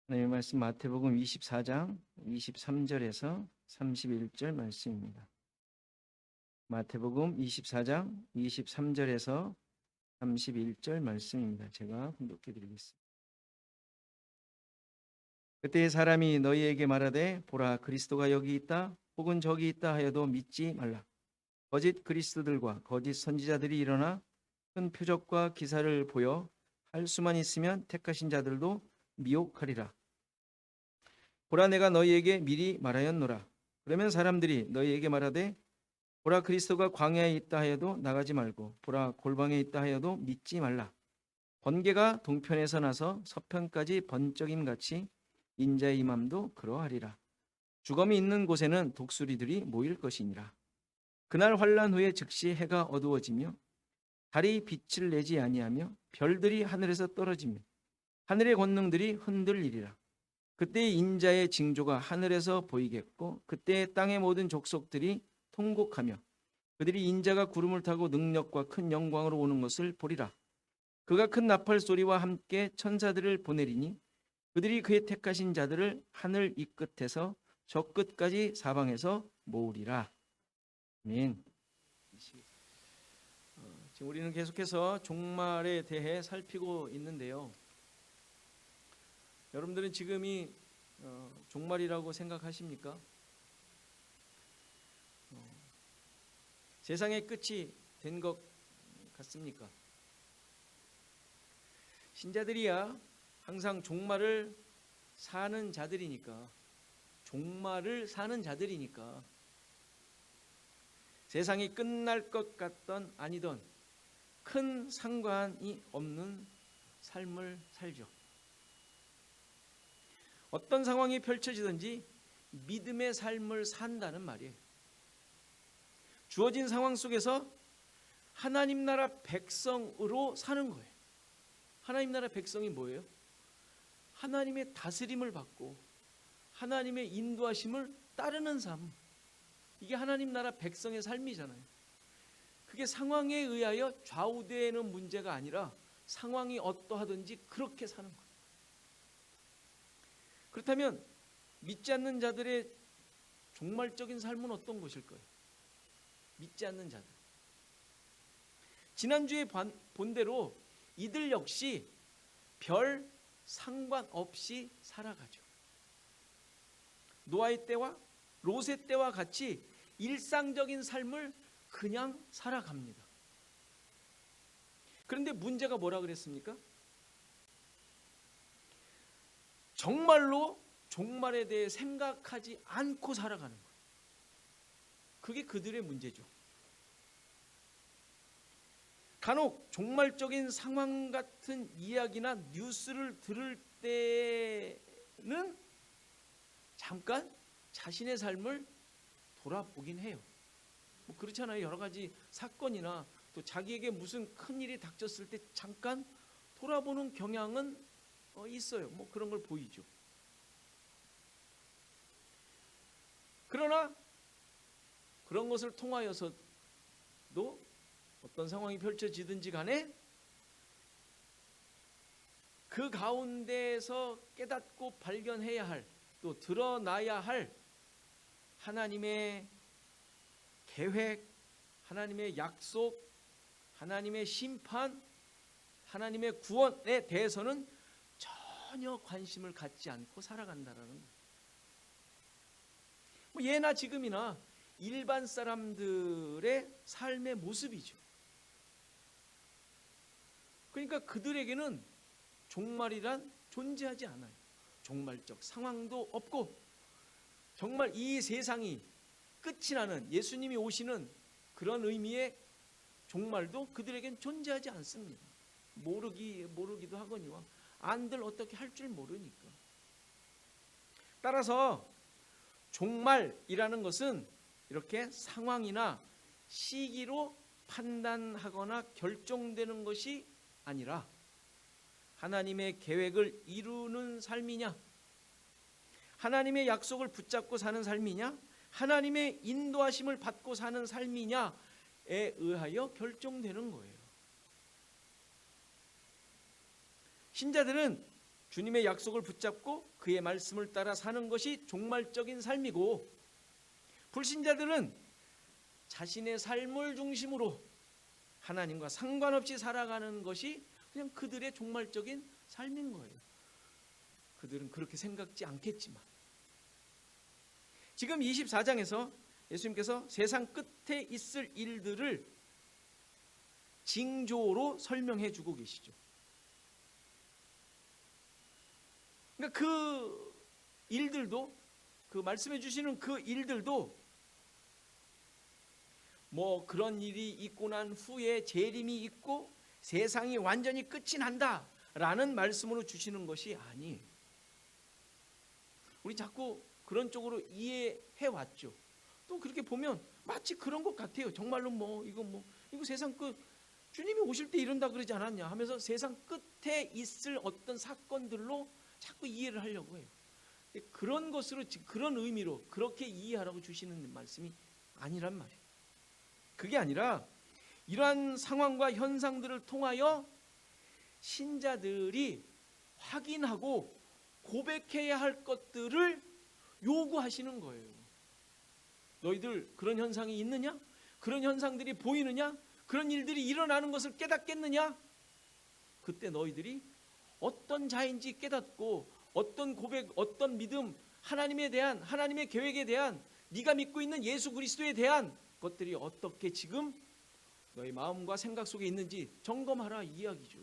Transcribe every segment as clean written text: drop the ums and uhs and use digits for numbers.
하나님의 말씀 마태복음 24장 23절에서 31절 말씀입니다. 마태복음 24장 23절에서 31절 말씀입니다. 제가 봉독해 드리겠습니다. 그때 사람이 너희에게 말하되 보라 그리스도가 여기 있다 혹은 저기 있다 하여도 믿지 말라. 거짓 그리스도들과 거짓 선지자들이 일어나 큰 표적과 기사를 보여 할 수만 있으면 택하신 자들도 미혹하리라. 보라 내가 너희에게 미리 말하였노라. 그러면 사람들이 너희에게 말하되 보라 그리스도가 광야에 있다 하여도 나가지 말고 보라 골방에 있다 하여도 믿지 말라. 번개가 동편에서 나서 서편까지 번쩍임 같이 인자의 임함도 그러하리라. 주검이 있는 곳에는 독수리들이 모일 것이니라. 그날 환난 후에 즉시 해가 어두워지며 달이 빛을 내지 아니하며 별들이 하늘에서 떨어지며 하늘의 권능들이 흔들리리라. 그때 인자의 징조가 하늘에서 보이겠고 그때 땅의 모든 족속들이 통곡하며 그들이 인자가 구름을 타고 능력과 큰 영광으로 오는 것을 보리라. 그가 큰 나팔 소리와 함께 천사들을 보내리니 그들이 그의 택하신 자들을 하늘 이 끝에서 저 끝까지 사방에서 모으리라. 아멘. 지금 우리는 계속해서 종말에 대해 살피고 있는데요. 여러분들은 지금이 종말이라고 생각하십니까? 세상의 끝이 된 것 같습니까? 신자들이야 항상 종말을 사는 자들이니까, 종말을 사는 자들이니까 세상이 끝날 것 같던 아니던 큰 상관이 없는 삶을 살죠. 어떤 상황이 펼쳐지든지 믿음의 삶을 산다는 말이에요. 주어진 상황 속에서 하나님 나라 백성으로 사는 거예요. 하나님 나라 백성이 뭐예요? 하나님의 다스림을 받고 하나님의 인도하심을 따르는 삶. 이게 하나님 나라 백성의 삶이잖아요. 그게 상황에 의하여 좌우되는 문제가 아니라 상황이 어떠하든지 그렇게 사는 거예요. 그렇다면 믿지 않는 자들의 종말적인 삶은 어떤 것일까요? 믿지 않는 자들. 지난주에 본대로 이들 역시 별 상관없이 살아가죠. 노아의 때와 롯의 때와 같이 일상적인 삶을 그냥 살아갑니다. 그런데 문제가 뭐라 그랬습니까? 정말로 종말에 대해 생각하지 않고 살아가는 거예요. 그게 그들의 문제죠. 간혹 종말적인 상황 같은 이야기나 뉴스를 들을 때는 잠깐 자신의 삶을 돌아보긴 해요. 뭐 그렇잖아요. 여러 가지 사건이나 또 자기에게 무슨 큰 일이 닥쳤을 때 잠깐 돌아보는 경향은 있어요. 뭐 그런 걸 보이죠. 그러나 그런 것을 통하여서도 어떤 상황이 펼쳐지든지 간에 그 가운데에서 깨닫고 발견해야 할, 또 드러나야 할 하나님의 계획, 하나님의 약속, 하나님의 심판, 하나님의 구원에 대해서는 전혀 관심을 갖지 않고 살아간다라는 거예요. 뭐 예나 지금이나 일반 사람들의 삶의 모습이죠. 그러니까 그들에게는 종말이란 존재하지 않아요. 종말적 상황도 없고 정말 이 세상이 끝이 나는, 예수님이 오시는 그런 의미의 종말도 그들에겐 존재하지 않습니다. 모르기도 하거니와 안들 어떻게 할 줄 모르니까. 따라서 종말이라는 것은 이렇게 상황이나 시기로 판단하거나 결정되는 것이 아니라 하나님의 계획을 이루는 삶이냐, 하나님의 약속을 붙잡고 사는 삶이냐, 하나님의 인도하심을 받고 사는 삶이냐에 의하여 결정되는 거예요. 신자들은 주님의 약속을 붙잡고 그의 말씀을 따라 사는 것이 종말적인 삶이고, 불신자들은 자신의 삶을 중심으로 하나님과 상관없이 살아가는 것이 그냥 그들의 종말적인 삶인 거예요. 그들은 그렇게 생각지 않겠지만, 지금 24장에서 예수님께서 세상 끝에 있을 일들을 징조로 설명해 주고 계시죠. 그러니까 그 일들도, 그 말씀해 주시는 그 일들도 뭐 그런 일이 있고 난 후에 재림이 있고 세상이 완전히 끝이 난다라는 말씀으로 주시는 것이 아니에요. 우리 자꾸 그런 쪽으로 이해해 왔죠. 또 그렇게 보면 마치 그런 것 같아요. 정말로 이거 세상 끝, 주님이 오실 때 이런다 그러지 않았냐 하면서 세상 끝에 있을 어떤 사건들로 자꾸 이해를 하려고 해요. 그런 것으로, 그런 의미로 그렇게 이해하라고 주시는 말씀이 아니란 말이에요. 그게 아니라 이러한 상황과 현상들을 통하여 신자들이 확인하고 고백해야 할 것들을 요구하시는 거예요. 너희들 그런 현상이 있느냐? 그런 현상들이 보이느냐? 그런 일들이 일어나는 것을 깨닫겠느냐? 그때 너희들이 어떤 자인지 깨닫고 어떤 고백, 어떤 믿음, 하나님에 대한, 하나님의 계획에 대한, 네가 믿고 있는 예수 그리스도에 대한 것들이 어떻게 지금 너희 마음과 생각 속에 있는지 점검하라, 이 이야기죠.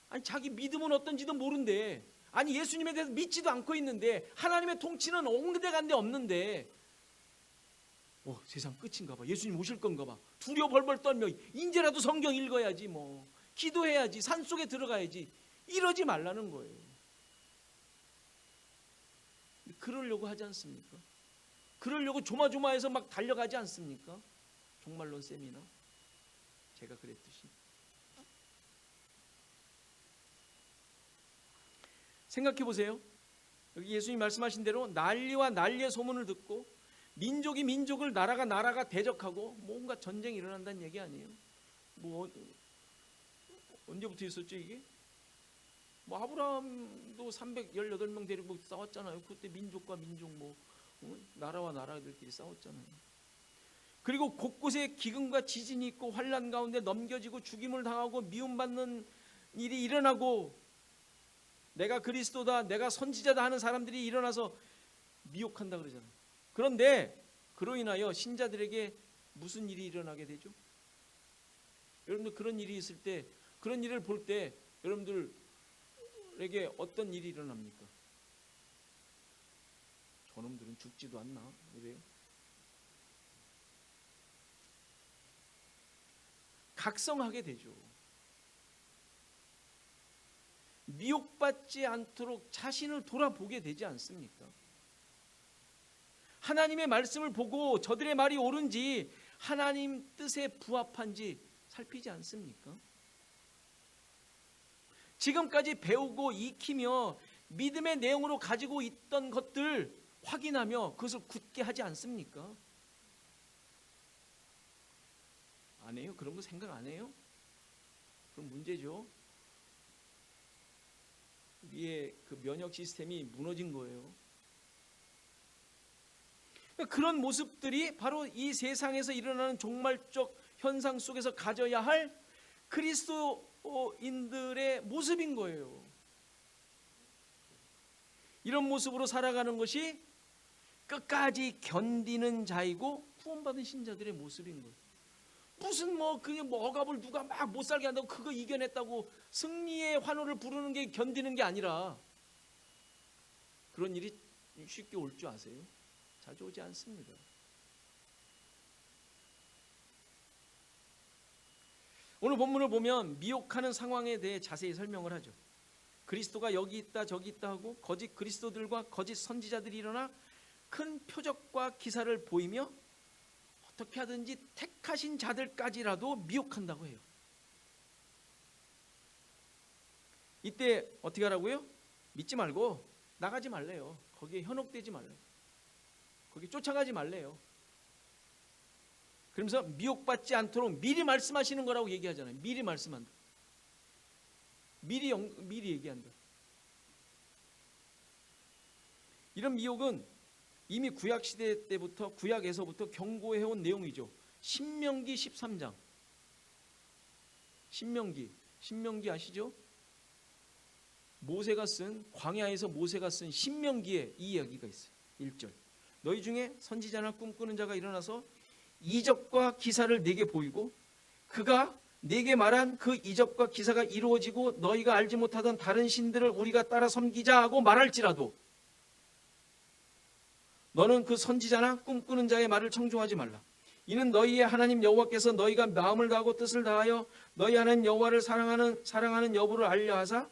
아니, 자기 믿음은 어떤지도 모른대. 아니, 예수님에 대해서 믿지도 않고 있는데, 하나님의 통치는 온데간데 없는데, 세상 끝인가 봐, 예수님 오실 건가 봐, 두려워 벌벌 떨며 이제라도 성경 읽어야지, 기도해야지, 산속에 들어가야지, 이러지 말라는 거예요. 그러려고 하지 않습니까? 그러려고 조마조마해서 막 달려가지 않습니까? 종말론 세미나, 제가 그랬듯이. 생각해 보세요. 여기 예수님 말씀하신 대로 난리와 난리의 소문을 듣고 민족이 민족을, 나라가 나라가 대적하고 뭔가 전쟁이 일어난다는 얘기 아니에요? 언제부터 있었죠 이게? 아브라함도 318명 데리고 싸웠잖아요. 그때 민족과 민족, 나라와 나라들끼리 싸웠잖아요. 그리고 곳곳에 기근과 지진이 있고 환난 가운데 넘겨지고 죽임을 당하고 미움받는 일이 일어나고, 내가 그리스도다, 내가 선지자다 하는 사람들이 일어나서 미혹한다 그러잖아요. 그런데 그로 인하여 신자들에게 무슨 일이 일어나게 되죠? 여러분들 그런 일이 있을 때, 그런 일을 볼 때 여러분들에게 어떤 일이 일어납니까? 저놈들은 죽지도 않나? 이래요. 각성하게 되죠. 미혹받지 않도록 자신을 돌아보게 되지 않습니까? 하나님의 말씀을 보고 저들의 말이 옳은지, 하나님 뜻에 부합한지 살피지 않습니까? 지금까지 배우고 익히며 믿음의 내용으로 가지고 있던 것들 확인하며 그것을 굳게 하지 않습니까? 안 해요? 그런 거 생각 안 해요? 그럼 문제죠. 우리의 그 면역 시스템이 무너진 거예요. 그런 모습들이 바로 이 세상에서 일어나는 종말적 현상 속에서 가져야 할 그리스도인들의 모습인 거예요. 이런 모습으로 살아가는 것이 끝까지 견디는 자이고 구원받은 신자들의 모습인 거예요. 무슨 억압을 누가 막 못 살게 한다고 그거 이겨냈다고 승리의 환호를 부르는 게 견디는 게 아니라, 그런 일이 쉽게 올 줄 아세요? 자주 오지 않습니다. 오늘 본문을 보면 미혹하는 상황에 대해 자세히 설명을 하죠. 그리스도가 여기 있다 저기 있다 하고 거짓 그리스도들과 거짓 선지자들이 일어나 큰 표적과 기사를 보이며 어떻게 하든지 택하신 자들까지라도 미혹한다고 해요. 이때 어떻게 하라고요? 믿지 말고 나가지 말래요. 거기에 현혹되지 말래요. 거기 쫓아가지 말래요. 그러면서 미혹받지 않도록 미리 말씀하시는 거라고 얘기하잖아요. 미리 말씀한다. 미리 얘기한다. 이런 미혹은 이미 구약 시대 때부터, 구약에서부터 경고해온 내용이죠. 신명기 13장. 신명기 아시죠? 광야에서 모세가 쓴 신명기에 이 이야기가 있어요. 1절. 너희 중에 선지자나 꿈꾸는 자가 일어나서 이적과 기사를 내게 보이고 그가 내게 말한 그 이적과 기사가 이루어지고 너희가 알지 못하던 다른 신들을 우리가 따라 섬기자 하고 말할지라도 너는 그 선지자나 꿈꾸는 자의 말을 청종하지 말라. 이는 너희의 하나님 여호와께서 너희가 마음을 다하고 뜻을 다하여 너희 하나님 여호와를 사랑하는 여부를 알려 하사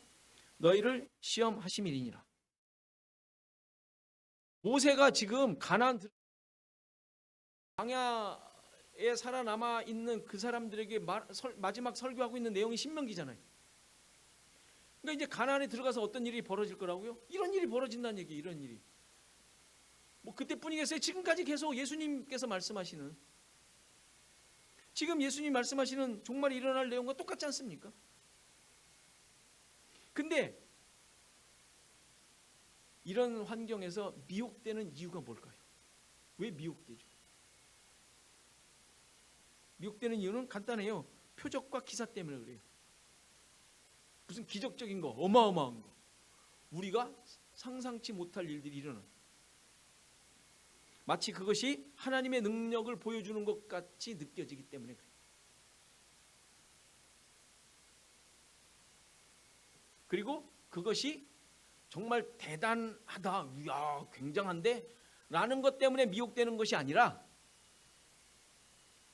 너희를 시험하심이니라. 모세가 지금 가나안 광야에 살아남아 있는 그 사람들에게 마지막 설교하고 있는 내용이 신명기잖아요. 그러니까 이제 가나안에 들어가서 어떤 일이 벌어질 거라고요? 이런 일이 벌어진다는 얘기. 이런 일이 뭐 그때뿐이겠어요? 지금까지 계속 예수님께서 말씀하시는, 지금 예수님 말씀하시는 정말 일어날 내용과 똑같지 않습니까? 근데 이런 환경에서 미혹되는 이유가 뭘까요? 왜 미혹되죠? 미혹되는 이유는 간단해요. 표적과 기사 때문에 그래요. 무슨 기적적인 거, 어마어마한 거, 우리가 상상치 못할 일들이 일어나요. 마치 그것이 하나님의 능력을 보여주는 것 같이 느껴지기 때문에 그래요. 그리고 그것이 정말 대단하다, 이야, 굉장한데 라는 것 때문에 미혹되는 것이 아니라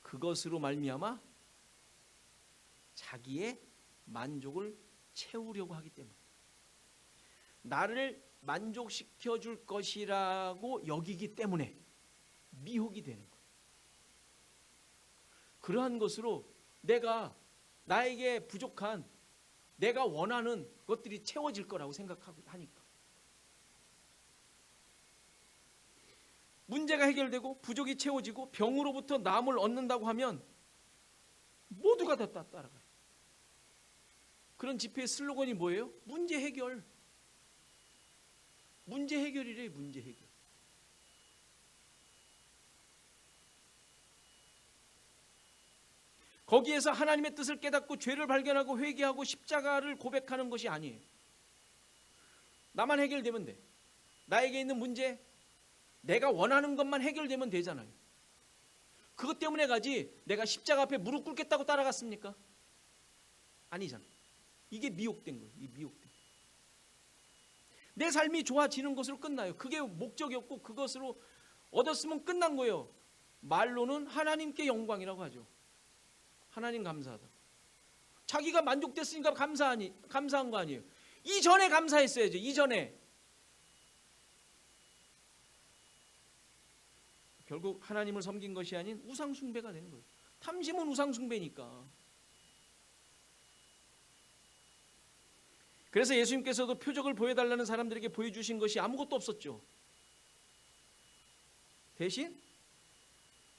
그것으로 말미암아 자기의 만족을 채우려고 하기 때문에, 나를 만족시켜 줄 것이라고 여기기 때문에 미혹이 되는 거예요. 그러한 것으로 나에게 부족한, 내가 원하는 것들이 채워질 거라고 생각하고 하니까 문제가 해결되고 부족이 채워지고 병으로부터 나음을 얻는다고 하면 모두가 다 따라가요. 그런 집회의 슬로건이 뭐예요? 문제 해결. 문제 해결이래. 문제 해결. 거기에서 하나님의 뜻을 깨닫고 죄를 발견하고 회개하고 십자가를 고백하는 것이 아니에요. 나만 해결되면 돼. 나에게 있는 문제, 내가 원하는 것만 해결되면 되잖아요. 그것 때문에 가지 내가 십자가 앞에 무릎 꿇겠다고 따라갔습니까? 아니잖아요. 이게 미혹된 거예요. 이 미혹된. 내 삶이 좋아지는 것으로 끝나요. 그게 목적이었고 그것으로 얻었으면 끝난 거예요. 말로는 하나님께 영광이라고 하죠. 하나님 감사하다. 자기가 만족됐으니까 감사한 거 아니에요. 이전에 감사했어야죠. 이전에. 결국 하나님을 섬긴 것이 아닌 우상숭배가 되는 거예요. 탐심은 우상숭배니까. 그래서 예수님께서도 표적을 보여달라는 사람들에게 보여주신 것이 아무것도 없었죠. 대신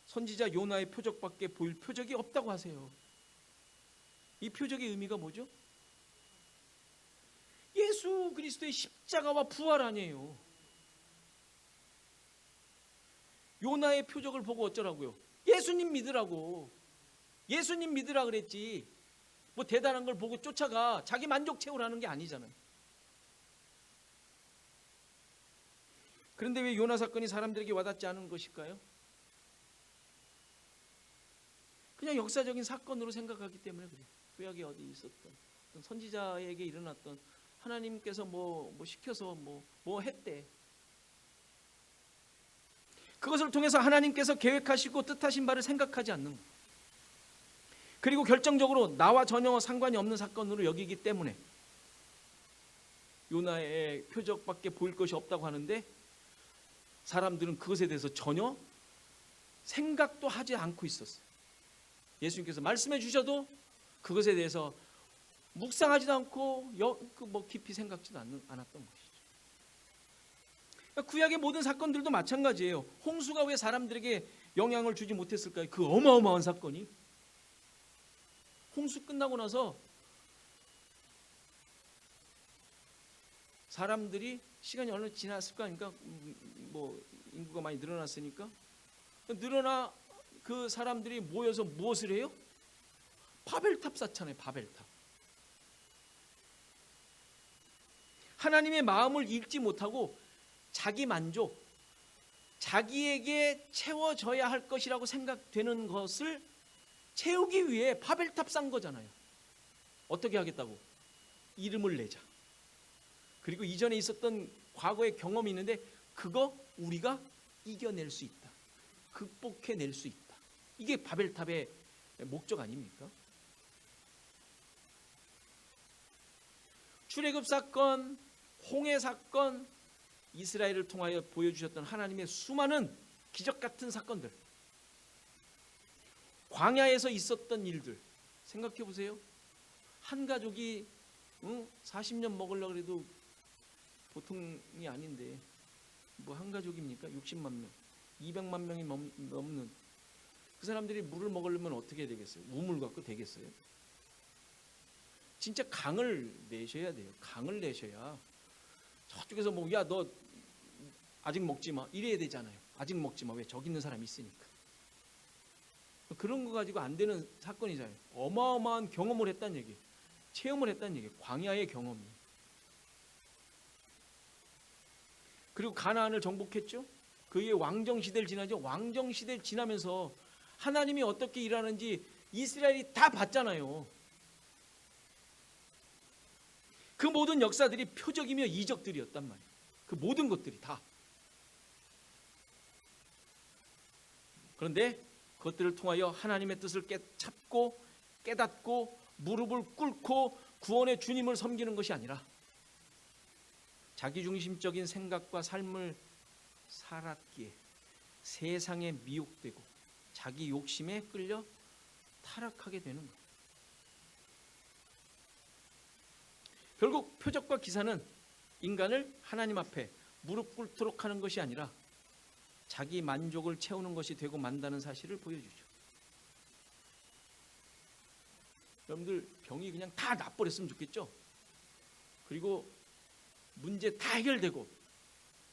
선지자 요나의 표적밖에 보일 표적이 없다고 하세요. 이 표적의 의미가 뭐죠? 예수 그리스도의 십자가와 부활 아니에요. 요나의 표적을 보고 어쩌라고요? 예수님 믿으라고. 예수님 믿으라 그랬지. 뭐 대단한 걸 보고 쫓아가 자기 만족 채우라는 게 아니잖아요. 그런데 왜 요나 사건이 사람들에게 와닿지 않은 것일까요? 그냥 역사적인 사건으로 생각하기 때문에 그래요. 구약에 어디 있었던 선지자에게 일어났던, 하나님께서 뭐 시켜서 뭐 했대. 그것을 통해서 하나님께서 계획하시고 뜻하신 바를 생각하지 않는 것. 그리고 결정적으로 나와 전혀 상관이 없는 사건으로 여기기 때문에 요나의 표적밖에 보일 것이 없다고 하는데 사람들은 그것에 대해서 전혀 생각도 하지 않고 있었어요. 예수님께서 말씀해 주셔도 그것에 대해서 묵상하지도 않고 깊이 생각지도 않았던 것이죠. 구약의 모든 사건들도 마찬가지예요. 홍수가 왜 사람들에게 영향을 주지 못했을까요? 그 어마어마한 사건이. 홍수 끝나고 나서 사람들이 시간이 어느 지났을 거 아닙니까? 뭐 인구가 많이 늘어났으니까 늘어나 그 사람들이 모여서 무엇을 해요? 바벨탑 쌓잖아요. 바벨탑. 하나님의 마음을 읽지 못하고 자기 만족, 자기에게 채워져야 할 것이라고 생각되는 것을 채우기 위해 바벨탑 쌓은 거잖아요. 어떻게 하겠다고? 이름을 내자. 그리고 이전에 있었던 과거의 경험이 있는데 그거 우리가 이겨낼 수 있다. 극복해낼 수 있다. 이게 바벨탑의 목적 아닙니까? 출애굽 사건, 홍해 사건, 이스라엘을 통하여 보여주셨던 하나님의 수많은 기적 같은 사건들, 광야에서 있었던 일들 생각해 보세요. 한 가족이 40년 먹으려고 해도 보통이 아닌데 뭐 한 가족입니까? 60만 명, 200만 명이 넘는 그 사람들이 물을 먹으려면 어떻게 되겠어요? 우물 갖고 되겠어요? 진짜 강을 내셔야 돼요. 강을 내셔야 저쪽에서 뭐 야 너 아직 먹지 마 이래야 되잖아요. 아직 먹지 마. 왜? 저기 있는 사람이 있으니까. 그런 거 가지고 안 되는 사건이잖아요. 어마어마한 경험을 했다는 얘기, 체험을 했다는 얘기, 광야의 경험이. 그리고 가나안을 정복했죠. 그의 왕정 시대를 지나죠. 왕정 시대를 지나면서 하나님이 어떻게 일하는지 이스라엘이 다 봤잖아요. 그 모든 역사들이 표적이며 이적들이었단 말이에요. 그 모든 것들이 다. 그런데 그것들을 통하여 하나님의 뜻을 찾고 깨닫고 무릎을 꿇고 구원의 주님을 섬기는 것이 아니라 자기중심적인 생각과 삶을 살았기에 세상에 미혹되고 자기 욕심에 끌려 타락하게 되는 거예요. 결국 표적과 기사는 인간을 하나님 앞에 무릎 꿇도록 하는 것이 아니라 자기 만족을 채우는 것이 되고 만다는 사실을 보여주죠. 여러분들 병이 그냥 다 나버렸으면 좋겠죠. 그리고 문제 다 해결되고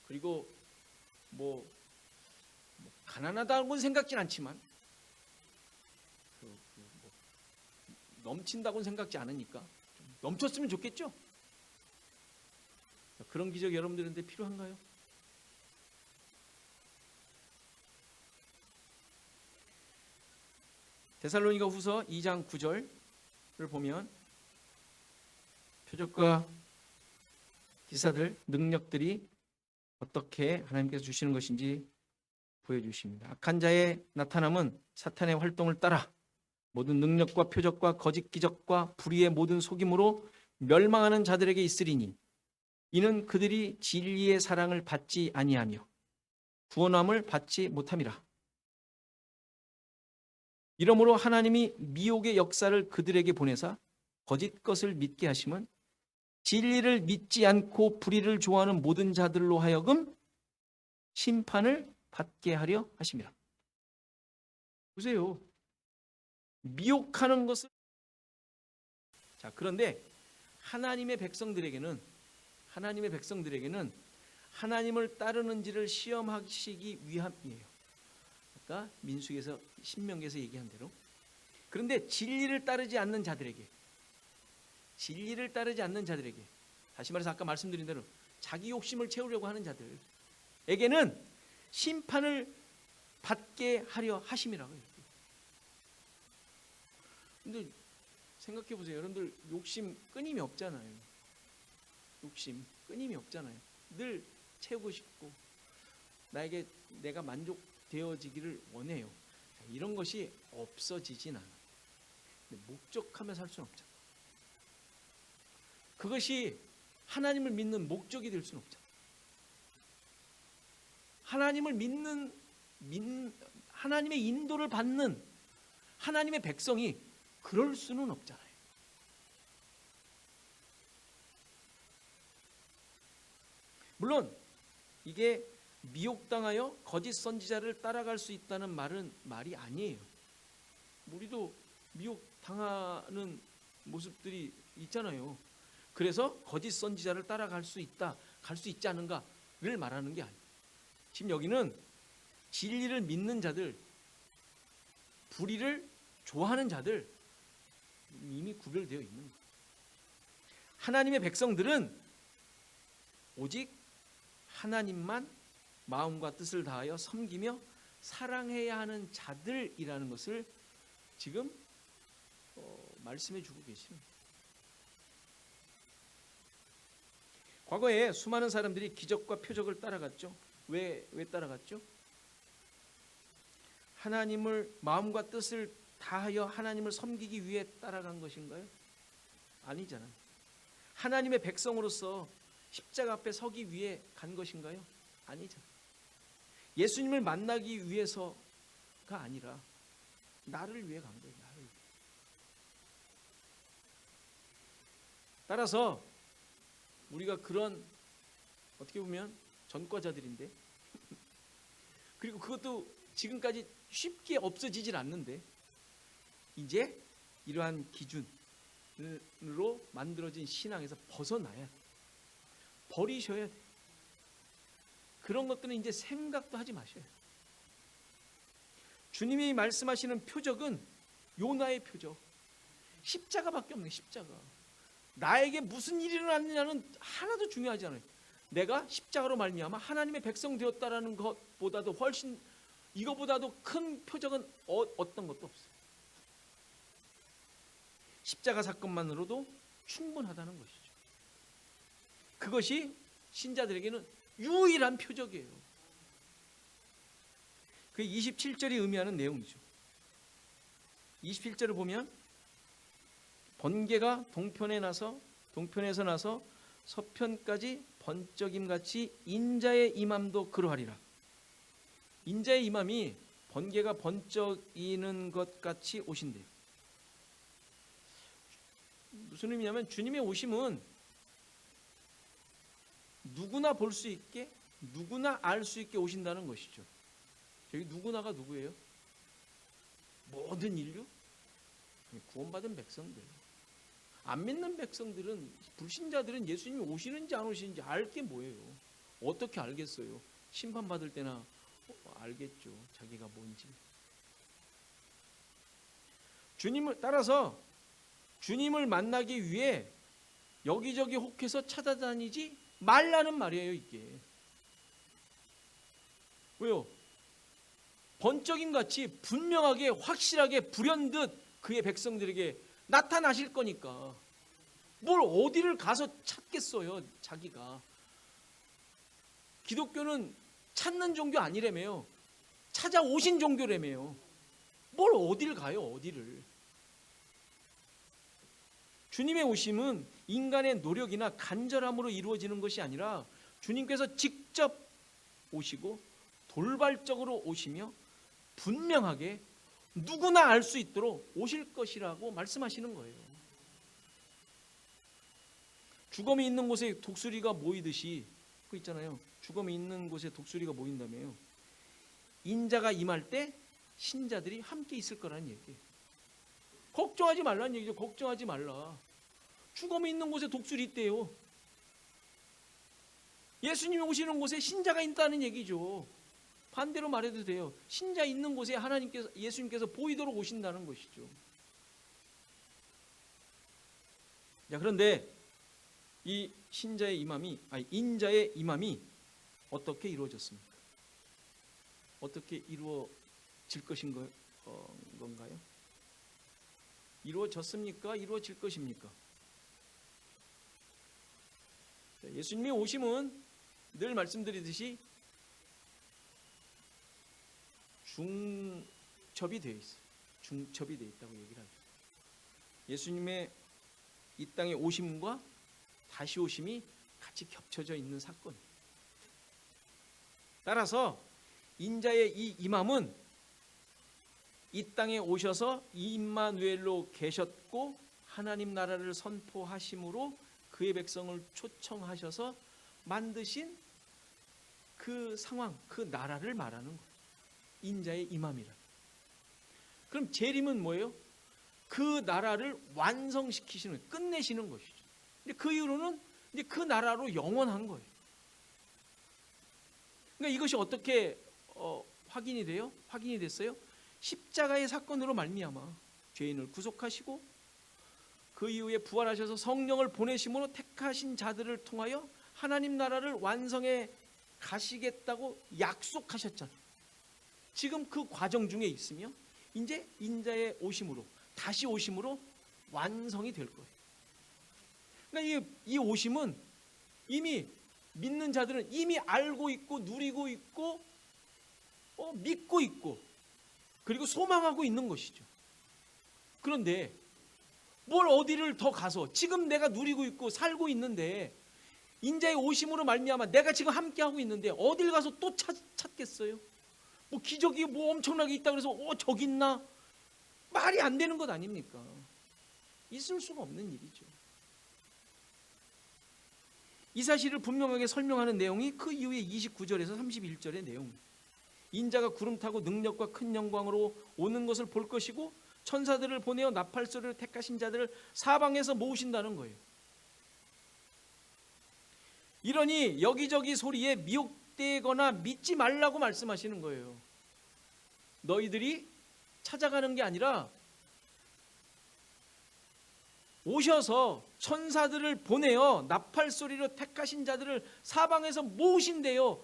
그리고 뭐 가난하다고는 생각진 않지만 뭐 넘친다고는 생각지 않으니까 좀 넘쳤으면 좋겠죠. 그런 기적 여러분들한테 필요한가요? 데살로니가 후서 2장 9절을 보면 표적과 기사들, 능력들이 어떻게 하나님께서 주시는 것인지 보여주십니다. 악한 자의 나타남은 사탄의 활동을 따라 모든 능력과 표적과 거짓 기적과 불의의 모든 속임으로 멸망하는 자들에게 있으리니 이는 그들이 진리의 사랑을 받지 아니하며 구원함을 받지 못함이라. 이러므로 하나님이 미혹의 역사를 그들에게 보내사 거짓 것을 믿게 하심은 진리를 믿지 않고 불의를 좋아하는 모든 자들로 하여금 심판을 받게 하려 하심이라. 보세요. 미혹하는 것을. 자, 그런데 하나님의 백성들에게는 하나님을 따르는지를 시험하시기 위함이에요. 아까 민수기에서 신명기에서 얘기한 대로. 그런데 진리를 따르지 않는 자들에게 다시 말해서 아까 말씀드린 대로 자기 욕심을 채우려고 하는 자들에게는 심판을 받게 하려 하심이라고요. 근데 생각해 보세요. 여러분들 욕심 끊임이 없잖아요. 늘 채우고 싶고 나에게 내가 만족되어지기를 원해요. 이런 것이 없어지진 않아. 근데 목적하며 살 수는 없잖아. 그것이 하나님을 믿는 목적이 될 수는 없잖아. 하나님을 믿는 하나님의 인도를 받는 하나님의 백성이 그럴 수는 없잖아요. 물론 이게 미혹당하여 거짓 선지자를 따라갈 수 있다는 말이 아니에요. 우리도 미혹당하는 모습들이 있잖아요. 그래서 거짓 선지자를 따라갈 수 있다, 갈 수 있지 않은가를 말하는 게 아니에요. 지금 여기는 진리를 믿는 자들, 불의를 좋아하는 자들 이미 구별되어 있는 거예요. 하나님의 백성들은 오직 하나님만 마음과 뜻을 다하여 섬기며 사랑해야 하는 자들이라는 것을 지금 말씀해 주고 계십니다. 과거에 수많은 사람들이 기적과 표적을 따라갔죠. 왜 따라갔죠? 하나님을 마음과 뜻을 다하여 하나님을 섬기기 위해 따라간 것인가요? 아니잖아요. 하나님의 백성으로서 십자가 앞에 서기 위해 간 것인가요? 아니잖아요. 예수님을 만나기 위해서가 아니라 나를 위해 간 거예요. 나를 위해. 따라서 우리가 그런 어떻게 보면 전과자들인데 그리고 그것도 지금까지 쉽게 없어지질 않는데 이제 이러한 기준으로 만들어진 신앙에서 벗어나야 돼. 버리셔야 돼. 그런 것들은 이제 생각도 하지 마셔요. 주님이 말씀하시는 표적은 요나의 표적, 십자가밖에 없네. 십자가. 나에게 무슨 일이 일어났느냐는 하나도 중요하지 않아요. 내가 십자가로 말미암아 하나님의 백성 되었다라는 것보다도 훨씬 이거보다도 큰 표적은 어떤 것도 없어요. 십자가 사건만으로도 충분하다는 것이죠. 그것이 신자들에게는 유일한 표적이에요. 그 27절이 의미하는 내용이죠. 27절을 보면 번개가 동편에서 나서 서편까지 번쩍임같이 인자의 임함도 그러하리라. 인자의 임함이 번개가 번쩍이는 것 같이 오신대요. 무슨 의미냐면 주님의 오심은 누구나 볼 수 있게, 누구나 알 수 있게 오신다는 것이죠. 여기 누구나가 누구예요? 모든 인류? 구원받은 백성들. 안 믿는 백성들은, 불신자들은 예수님이 오시는지 안 오시는지 알 게 뭐예요? 어떻게 알겠어요? 심판받을 때나 알겠죠. 자기가 뭔지. 주님을 따라서 주님을 만나기 위해 여기저기 혹해서 찾아다니지 말라는 말이에요, 이게. 왜요? 번쩍임 같이 분명하게 확실하게 불현듯 그의 백성들에게 나타나실 거니까 뭘 어디를 가서 찾겠어요, 자기가. 기독교는 찾는 종교 아니라며요. 찾아오신 종교라며요. 뭘 어디를 가요, 어디를. 주님의 오심은 인간의 노력이나 간절함으로 이루어지는 것이 아니라 주님께서 직접 오시고 돌발적으로 오시며 분명하게 누구나 알 수 있도록 오실 것이라고 말씀하시는 거예요. 죽음이 있는 곳에 독수리가 모이듯이, 그거 있잖아요. 죽음이 있는 곳에 독수리가 모인다며요. 인자가 임할 때 신자들이 함께 있을 거라는 얘기예요. 걱정하지 말라는 얘기죠. 걱정하지 말라. 죽음이 있는 곳에 독수리 있대요. 예수님이 오시는 곳에 신자가 있다는 얘기죠. 반대로 말해도 돼요. 신자 있는 곳에 하나님께서, 예수님께서 보이도록 오신다는 것이죠. 자, 그런데 이 인자의 임함이 어떻게 이루어졌습니까? 어떻게 이루어질 것인 건가요? 이루어졌습니까? 이루어질 것입니까? 예수님의 오심은 늘 말씀드리듯이 중첩이 되어 있어요. 중첩이 되어 있다고 얘기를 하죠. 예수님의 이 땅에 오심과 다시 오심이 같이 겹쳐져 있는 사건이에요. 따라서 인자의 이 임함은 이 땅에 오셔서 임마누엘로 계셨고 하나님 나라를 선포하심으로 그의 백성을 초청하셔서 만드신 그 상황, 그 나라를 말하는 거예요. 인자의 임함이라. 그럼 재림은 뭐예요? 그 나라를 완성시키시는, 끝내시는 것이죠. 근데 그 이후로는 이제 그 나라로 영원한 거예요. 그러니까 이것이 어떻게 확인이 돼요? 확인이 됐어요? 십자가의 사건으로 말미암아 죄인을 구속하시고 그 이후에 부활하셔서 성령을 보내심으로 택하신 자들을 통하여 하나님 나라를 완성해 가시겠다고 약속하셨잖아요. 지금 그 과정 중에 있으며 이제 인자의 오심으로, 다시 오심으로 완성이 될 거예요. 그러니까 이 오심은 이미 믿는 자들은 이미 알고 있고 누리고 있고 믿고 있고 그리고 소망하고 있는 것이죠. 그런데 뭘 어디를 더 가서 지금 내가 누리고 있고 살고 있는데 인자의 오심으로 말미암아 내가 지금 함께하고 있는데 어딜 가서 또 찾겠어요? 뭐 기적이 뭐 엄청나게 있다 그래서 저기 있나? 말이 안 되는 것 아닙니까? 있을 수가 없는 일이죠. 이 사실을 분명하게 설명하는 내용이 그 이후에 29절에서 31절의 내용입니다. 인자가 구름 타고 능력과 큰 영광으로 오는 것을 볼 것이고 천사들을 보내어 나팔소리를 택하신 자들을 사방에서 모으신다는 거예요. 이러니 여기저기 소리에 미혹되거나 믿지 말라고 말씀하시는 거예요. 너희들이 찾아가는 게 아니라 오셔서 천사들을 보내어 나팔소리로 택하신 자들을 사방에서 모으신대요.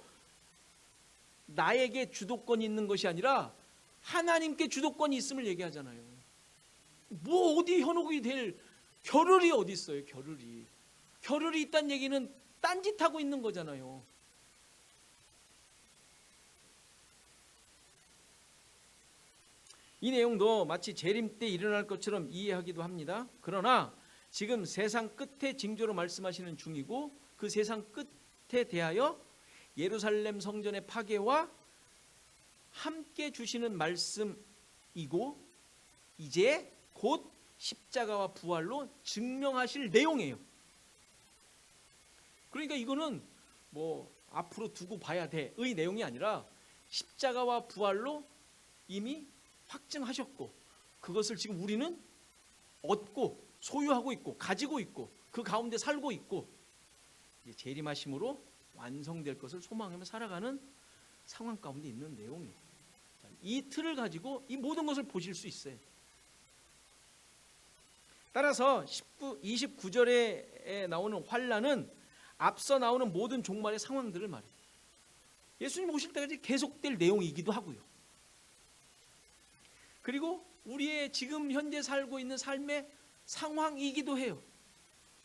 나에게 주도권이 있는 것이 아니라 하나님께 주도권이 있음을 얘기하잖아요. 뭐 어디 현혹이 될 겨를이 어디 있어요? 겨를이 있다는 얘기는 딴짓하고 있는 거잖아요. 이 내용도 마치 재림 때 일어날 것처럼 이해하기도 합니다. 그러나 지금 세상 끝의 징조로 말씀하시는 중이고 그 세상 끝에 대하여 예루살렘 성전의 파괴와 함께 주시는 말씀이고 이제 곧 십자가와 부활로 증명하실 내용이에요. 그러니까 이거는 뭐 앞으로 두고 봐야 돼의 내용이 아니라 십자가와 부활로 이미 확증하셨고 그것을 지금 우리는 얻고 소유하고 있고 가지고 있고 그 가운데 살고 있고 이제 재림하심으로 완성될 것을 소망하며 살아가는 상황 가운데 있는 내용이에요. 이 틀을 가지고 이 모든 것을 보실 수 있어요. 따라서 29절에 나오는 환난은 앞서 나오는 모든 종말의 상황들을 말해요. 예수님 오실 때까지 계속될 내용이기도 하고요. 그리고 우리의 지금 현재 살고 있는 삶의 상황이기도 해요.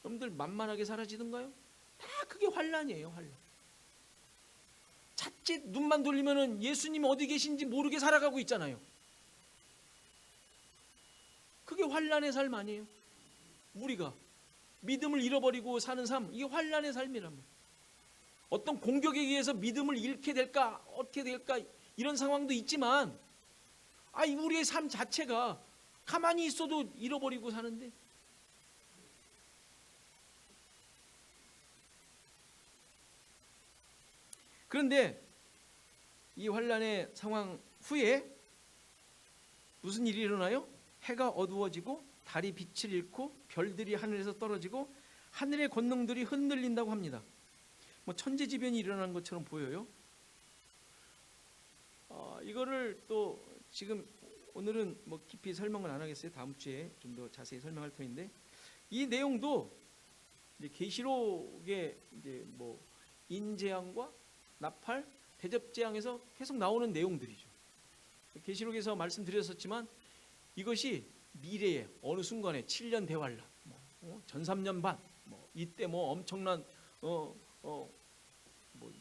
여러분들 만만하게 사라지던가요? 다 그게 환난이에요. 환난. 자칫 눈만 돌리면은 예수님이 어디 계신지 모르게 살아가고 있잖아요. 그게 환난의 삶 아니에요? 우리가 믿음을 잃어버리고 사는 삶, 이게 환난의 삶이란 말이에요. 어떤 공격에 의해서 믿음을 잃게 될까, 어떻게 될까 이런 상황도 있지만 우리의 삶 자체가 가만히 있어도 잃어버리고 사는데 그런데 이 환난의 상황 후에 무슨 일이 일어나요? 해가 어두워지고 달이 빛을 잃고 별들이 하늘에서 떨어지고 하늘의 권능들이 흔들린다고 합니다. 뭐 천재지변이 일어난 것처럼 보여요. 이거를 또 지금 오늘은 뭐 깊이 설명을 안 하겠어요. 다음 주에 좀 더 자세히 설명할 터인데 이 내용도 이제 계시록의 이제 뭐 인재앙과 나팔, 대접재앙에서 계속 나오는 내용들이죠. 계시록에서 말씀드렸었지만 이것이 미래에 어느 순간에 7년 대환란, 전 3년 반, 이때 뭐 엄청난 뭐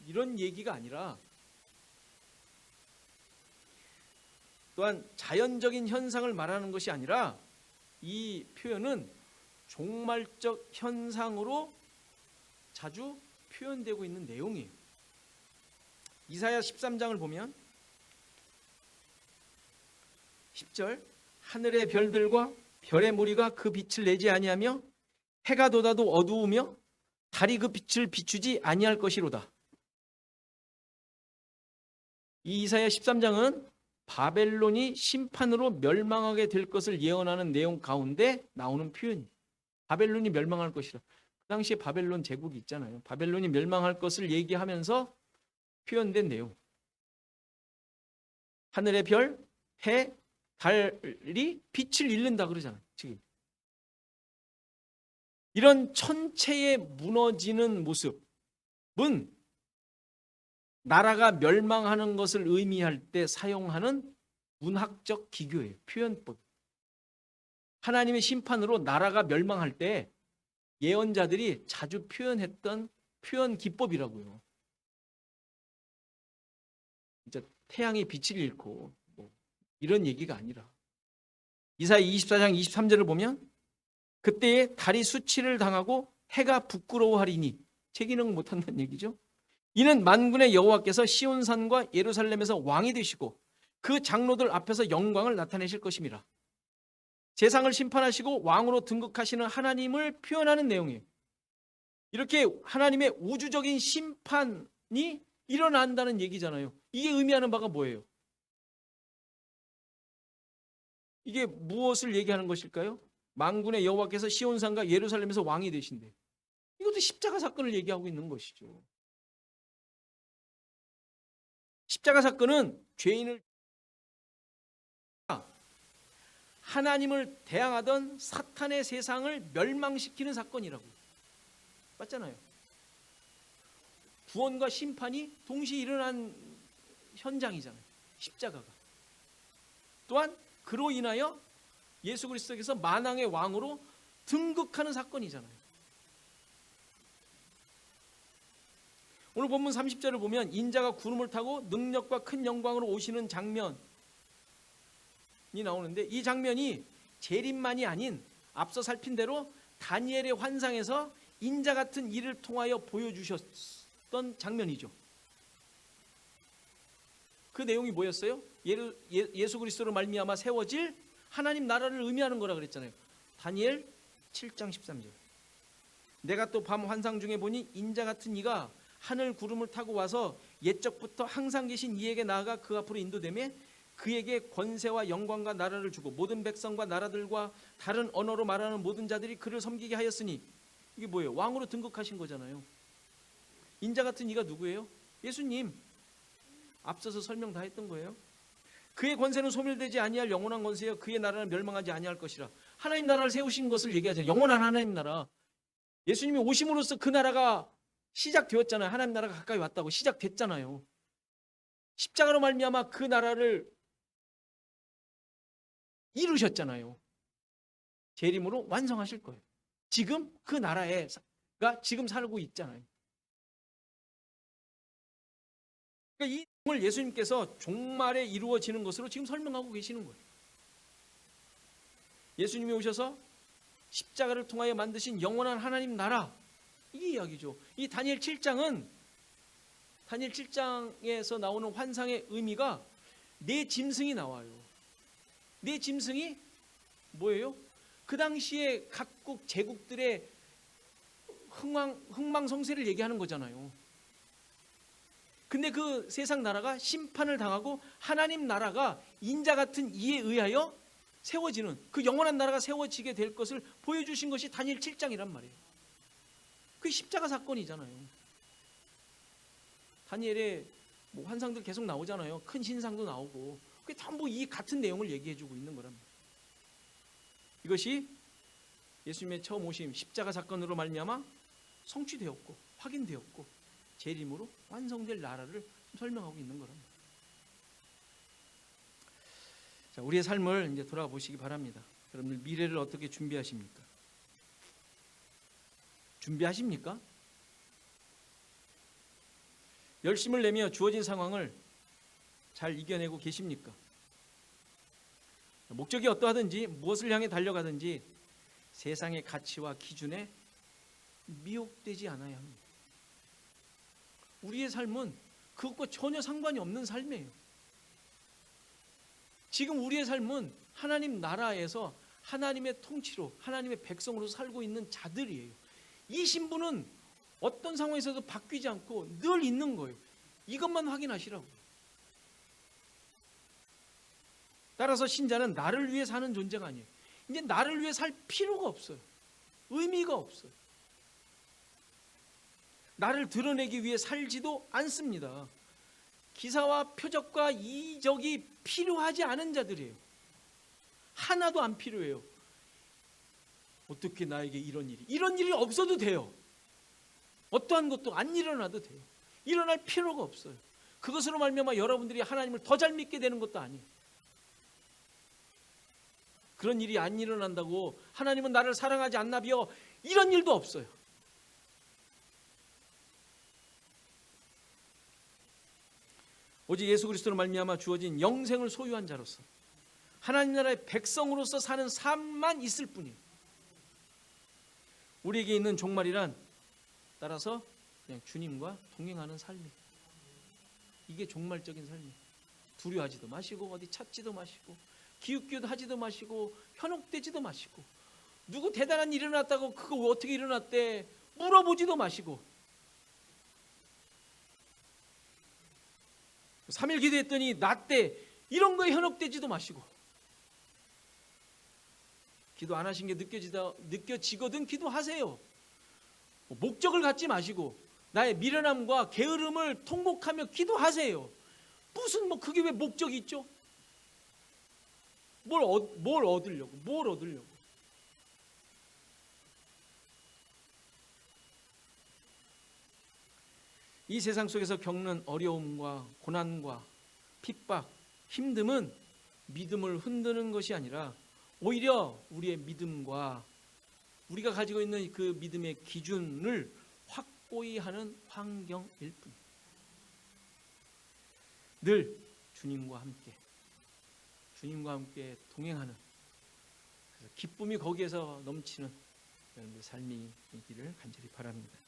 이런 얘기가 아니라 또한 자연적인 현상을 말하는 것이 아니라 이 표현은 종말적 현상으로 자주 표현되고 있는 내용이에요. 이사야 13장을 보면 10절 하늘의 별들과 별의 무리가 그 빛을 내지 아니하며 해가 돋아도 어두우며 달이 그 빛을 비추지 아니할 것이로다. 이 이사야 13장은 바벨론이 심판으로 멸망하게 될 것을 예언하는 내용 가운데 나오는 표현이에요. 바벨론이 멸망할 것이라. 당시에 바벨론 제국이 있잖아요. 바벨론이 멸망할 것을 얘기하면서 표현된 내용. 하늘의 별, 해, 달이 빛을 잃는다 그러잖아요. 지금 이런 천체의 무너지는 모습은 나라가 멸망하는 것을 의미할 때 사용하는 문학적 기교예요. 표현법. 하나님의 심판으로 나라가 멸망할 때 예언자들이 자주 표현했던 표현 기법이라고요. 진짜 태양이 빛을 잃고 뭐 이런 얘기가 아니라 이사야 24장 23절을 보면 그때에 달이 수치를 당하고 해가 부끄러워하리니 제기능 못한다는 얘기죠. 이는 만군의 여호와께서 시온산과 예루살렘에서 왕이 되시고 그 장로들 앞에서 영광을 나타내실 것임이라. 세상을 심판하시고 왕으로 등극하시는 하나님을 표현하는 내용이에요. 이렇게 하나님의 우주적인 심판이 일어난다는 얘기잖아요. 이게 의미하는 바가 뭐예요? 이게 무엇을 얘기하는 것일까요? 만군의 여호와께서 시온산과 예루살렘에서 왕이 되신대. 이것도 십자가 사건을 얘기하고 있는 것이죠. 십자가 사건은 죄인을 하나님을 대항하던 사탄의 세상을 멸망시키는 사건이라고. 맞잖아요. 구원과 심판이 동시에 일어난 현장이잖아요. 십자가가. 또한 그로 인하여 예수 그리스도께서 만왕의 왕으로 등극하는 사건이잖아요. 오늘 본문 30절을 보면 인자가 구름을 타고 능력과 큰 영광으로 오시는 장면이 나오는데 이 장면이 재림만이 아닌 앞서 살핀 대로 다니엘의 환상에서 인자 같은 일을 통하여 보여주셨던 장면이죠. 그 내용이 뭐였어요? 예수 그리스도로 말미암아 세워질 하나님 나라를 의미하는 거라 그랬잖아요. 다니엘 7장 13절. 내가 또 밤 환상 중에 보니 인자 같은 이가 하늘 구름을 타고 와서 옛적부터 항상 계신 이에게 나아가 그 앞으로 인도되며 그에게 권세와 영광과 나라를 주고 모든 백성과 나라들과 다른 언어로 말하는 모든 자들이 그를 섬기게 하였으니 이게 뭐예요? 왕으로 등극하신 거잖아요. 인자 같은 이가 누구예요? 예수님. 앞서서 설명 다 했던 거예요. 그의 권세는 소멸되지 아니할 영원한 권세여 그의 나라는 멸망하지 아니할 것이라. 하나님 나라를 세우신 것을 얘기하잖아요. 영원한 하나님 나라. 예수님이 오심으로써 그 나라가 시작되었잖아요. 하나님 나라가 가까이 왔다고 시작됐잖아요. 십자가로 말미암아 그 나라를 이루셨잖아요. 재림으로 완성하실 거예요. 지금 그 나라가 지금 살고 있잖아요. 그러니까 이 내용을 예수님께서 종말에 이루어지는 것으로 지금 설명하고 계시는 거예요. 예수님이 오셔서 십자가를 통하여 만드신 영원한 하나님 나라, 이 이야기죠. 이 다니엘 7장에서 나오는 환상의 의미가 네 짐승이 나와요. 네 짐승이 뭐예요? 그 당시에 각국 제국들의 흥망성쇠를 얘기하는 거잖아요. 근데 그 세상 나라가 심판을 당하고 하나님 나라가 인자 같은 이에 의하여 세워지는 그 영원한 나라가 세워지게 될 것을 보여주신 것이 다니엘 7장이란 말이에요. 그게 십자가 사건이잖아요. 다니엘의 뭐 환상들 계속 나오잖아요. 큰 신상도 나오고 그게 전부 이 같은 내용을 얘기해주고 있는 거랍니다. 이것이 예수님의 처음 오심 십자가 사건으로 말미암아 성취되었고 확인되었고 재림으로 완성될 나라를 설명하고 있는 거랍니다. 자, 우리의 삶을 이제 돌아가 보시기 바랍니다. 여러분들 미래를 어떻게 준비하십니까? 준비하십니까? 열심을 내며 주어진 상황을 잘 이겨내고 계십니까? 목적이 어떠하든지 무엇을 향해 달려가든지 세상의 가치와 기준에 미혹되지 않아야 합니다. 우리의 삶은 그것과 전혀 상관이 없는 삶이에요. 지금 우리의 삶은 하나님 나라에서 하나님의 통치로 하나님의 백성으로 살고 있는 자들이에요. 이 신분은 어떤 상황에서도 바뀌지 않고 늘 있는 거예요. 이것만 확인하시라고. 따라서 신자는 나를 위해 사는 존재가 아니에요. 이제 나를 위해 살 필요가 없어요. 의미가 없어요. 나를 드러내기 위해 살지도 않습니다. 기사와 표적과 이적이 필요하지 않은 자들이에요. 하나도 안 필요해요. 어떻게 나에게 이런 일이 없어도 돼요. 어떠한 것도 안 일어나도 돼요. 일어날 필요가 없어요. 그것으로 말미암아 여러분들이 하나님을 더 잘 믿게 되는 것도 아니에요. 그런 일이 안 일어난다고 하나님은 나를 사랑하지 않나 비어, 이런 일도 없어요. 오직 예수 그리스도로 말미암아 주어진 영생을 소유한 자로서 하나님 나라의 백성으로서 사는 삶만 있을 뿐이에요. 우리에게 있는 종말이란 따라서 그냥 주님과 동행하는 삶이에요. 이게 종말적인 삶이에요. 두려워하지도 마시고 어디 찾지도 마시고 기웃기웃하지도 마시고 현혹되지도 마시고 누구 대단한 일이 일어났다고 그거 어떻게 일어났대 물어보지도 마시고 3일 기도했더니 낫대 이런 거에 현혹되지도 마시고 기도 안 하신 게 느껴지거든 기도하세요. 목적을 갖지 마시고 나의 미련함과 게으름을 통곡하며 기도하세요. 무슨 그게 왜 목적이 있죠? 뭘 얻으려고? 이 세상 속에서 겪는 어려움과 고난과 핍박, 힘듦은 믿음을 흔드는 것이 아니라 오히려 우리의 믿음과 우리가 가지고 있는 그 믿음의 기준을 확고히 하는 환경일 뿐. 늘 주님과 함께 동행하는 기쁨이 거기에서 넘치는 여러분의 삶이 있기를 간절히 바랍니다.